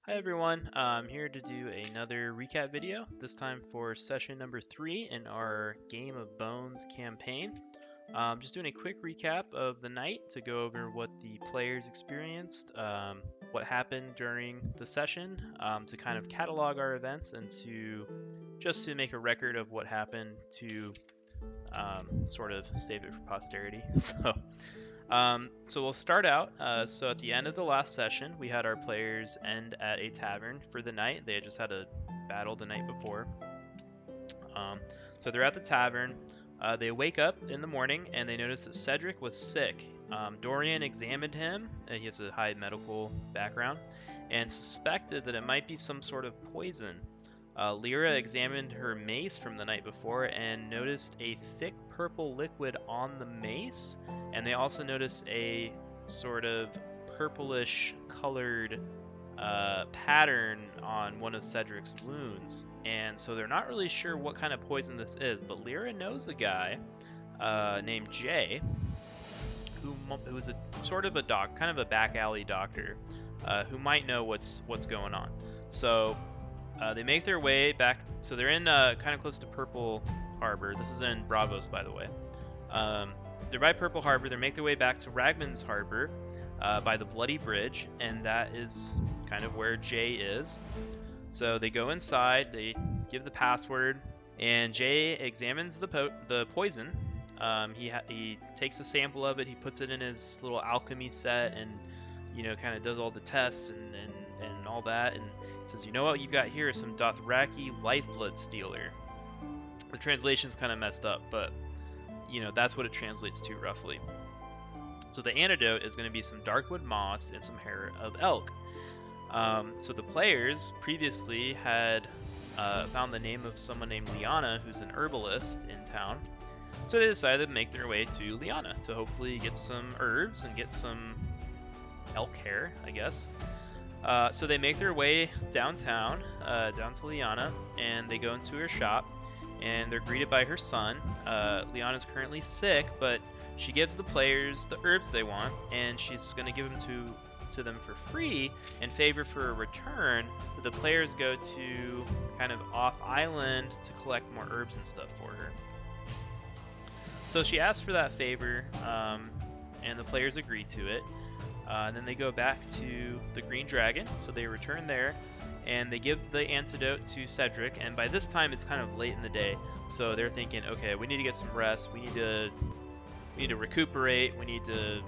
Hi everyone, I'm here to do another recap video, this time for session number 3 in our Game of Bones campaign. Just doing a quick recap of the night to go over what the players experienced, what happened during the session, to kind of catalog our events and just to make a record of what happened to sort of save it for posterity. So we'll start out. So at the end of the last session, we had our players end at a tavern for the night. They had just had a battle the night before. So they're at the tavern. They wake up in the morning and they notice that Cedric was sick. Dorian examined him. He has a high medical background and suspected that it might be some sort of poison. Lyra examined her mace from the night before and noticed a thick purple liquid on the mace, and they also noticed a sort of purplish colored pattern on one of Cedric's wounds. And so they're not really sure what kind of poison this is, but Lyra knows a guy named Jay who's a sort of a kind of a back alley doctor who might know what's going on. So they make their way back. So they're in kind of close to Purple Harbor. This is in Braavos, by the way. They're by Purple Harbor. They make their way back to Ragman's Harbor by the Bloody Bridge, and that is kind of where Jay is. So they go inside. They give the password, and Jay examines the poison. He takes a sample of it. He puts it in his little alchemy set, and kind of does all the tests and all that, and says, you know what you've got here is some Dothraki lifeblood stealer. The translation's kind of messed up, but that's what it translates to roughly. So the antidote is going to be some darkwood moss and some hair of elk. So the players previously had found the name of someone named Liana, who's an herbalist in town. So they decided to make their way to Liana to hopefully get some herbs and get some elk hair, I guess. So they make their way downtown, down to Liana, and they go into her shop, and they're greeted by her son. Liana's currently sick, but she gives the players the herbs they want, and she's going to give them to them for free in favor for a return. But the players go to kind of off-island to collect more herbs and stuff for her. So she asks for that favor, and the players agree to it. And then they go back to the Green Dragon, so they return there, and they give the antidote to Cedric, and by this time it's kind of late in the day, so they're thinking, okay, we need to get some rest, we need to recuperate, we need to,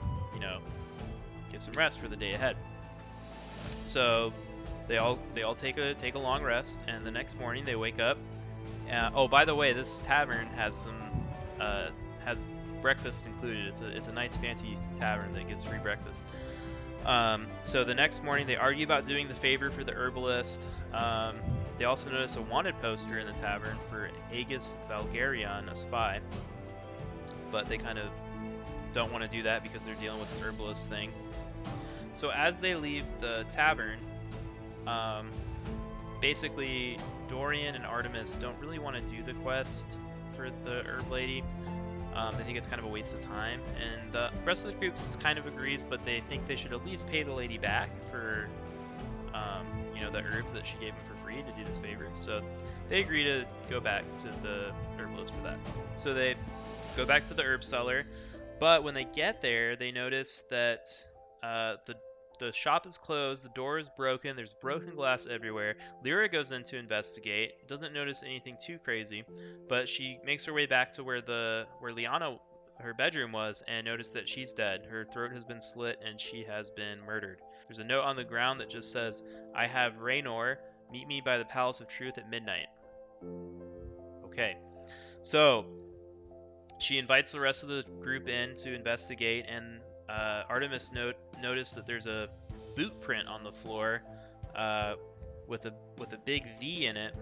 get some rest for the day ahead. So they all take a long rest, and the next morning they wake up. Oh, by the way, this tavern has has breakfast included. It's a nice fancy tavern that gives free breakfast. So the next morning they argue about doing the favor for the herbalist. They also notice a wanted poster in the tavern for Aegis Valgarion, a spy, but they kind of don't want to do that because they're dealing with this herbalist thing. So as they leave the tavern, basically Dorian and Artemis don't really want to do the quest for the herb lady. They think it's kind of a waste of time, and the rest of the group kind of agrees, but they think they should at least pay the lady back for, the herbs that she gave them for free to do this favor. So they agree to go back to the herbalist for that. So they go back to the herb seller, but when they get there, they notice that the shop is closed, the door is broken, there's broken glass everywhere. Lyra goes in to investigate, doesn't notice anything too crazy, but she makes her way back to where Liana, her bedroom was, and noticed that she's dead. Her throat has been slit and she has been murdered. There's a note on the ground that just says, I have Raynor, meet me by the Palace of Truth at midnight. Okay, so she invites the rest of the group in to investigate, and Artemis noticed that there's a boot print on the floor with a big V in it,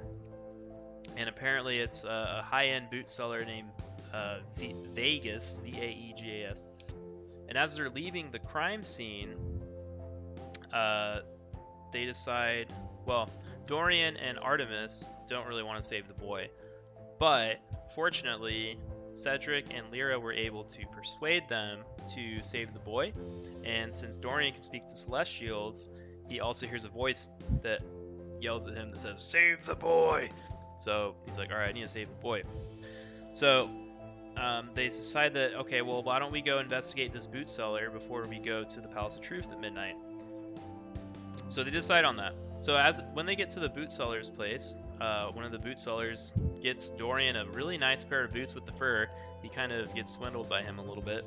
and apparently it's a high-end boot seller named Vegas, Vaegas. And as they're leaving the crime scene, they decide, well, Dorian and Artemis don't really want to save the boy, but fortunately Cedric and Lyra were able to persuade them to save the boy, and since Dorian can speak to Celestials, he also hears a voice that yells at him that says, "Save the boy!" So he's like, alright, I need to save the boy. So they decide that, okay, well, why don't we go investigate this boot seller before we go to the Palace of Truth at midnight? So they decide on that. So when they get to the boot seller's place, one of the boot sellers gets Dorian a really nice pair of boots with the fur. He kind of gets swindled by him a little bit.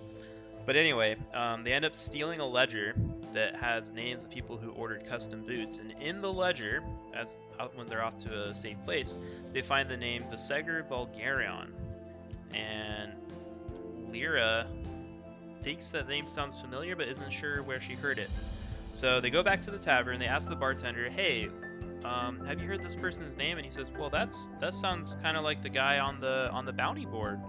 But anyway, they end up stealing a ledger that has names of people who ordered custom boots. And in the ledger, when they're off to a safe place, they find the name Visegur Vulgarion. And Lyra thinks that name sounds familiar, but isn't sure where she heard it. So they go back to the tavern. They ask the bartender, "Hey, have you heard this person's name?" And he says, "Well, that sounds kind of like the guy on the bounty board,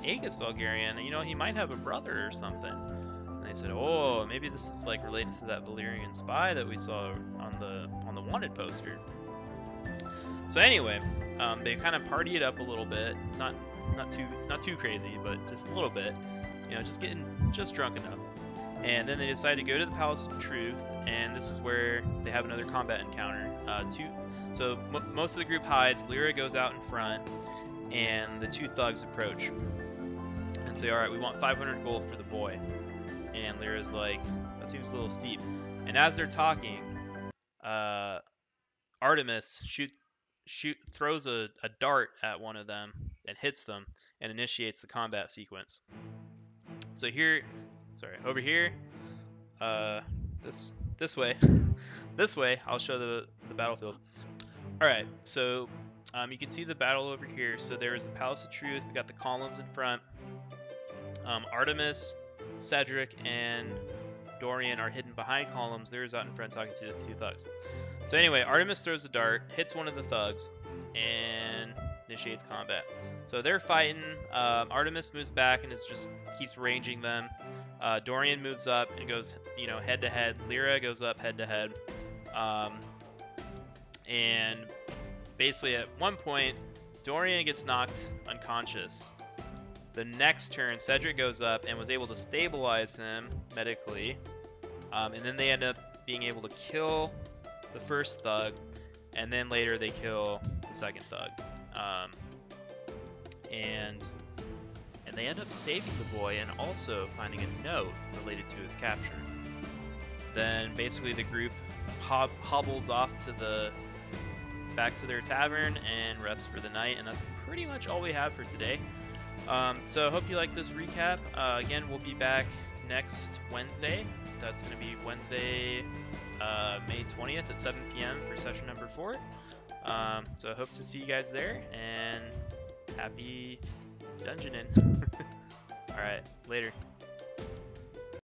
Aegis Vulgarion. You know, he might have a brother or something." And they said, "Oh, maybe this is like related to that Valyrian spy that we saw on the wanted poster." So anyway, they kind of party it up a little bit, not too crazy, but just a little bit. You know, just getting just drunk enough. And then they decide to go to the Palace of Truth, and this is where they have another combat encounter. Most of the group hides. Lyra goes out in front, and the two thugs approach and say, "Alright, we want 500 gold for the boy." And Lyra's like, "That seems a little steep." And as they're talking, Artemis throws a dart at one of them and hits them and initiates the combat sequence. So over here, this way, this way, I'll show the battlefield. Alright, so you can see the battle over here. So there is the Palace of Truth. We got the columns in front. Artemis, Cedric, and Dorian are hidden behind columns. Lyra's out in front talking to the two thugs. So anyway, Artemis throws a dart, hits one of the thugs, and initiates combat. So they're fighting. Artemis moves back and just keeps ranging them. Dorian moves up and goes, head to head. Lyra goes up head to head. And basically at one point, Dorian gets knocked unconscious. The next turn, Cedric goes up and was able to stabilize him medically. And then they end up being able to kill the first thug, and then later they kill the second thug. And they end up saving the boy and also finding a note related to his capture. Then basically the group hobbles off back to their tavern and rests for the night, and that's pretty much all we have for today. So I hope you like this recap. Again, we'll be back next Wednesday. That's going to be Wednesday, May 20th at 7 p.m. for session number 4. So I hope to see you guys there, and happy dungeoning. Alright, later.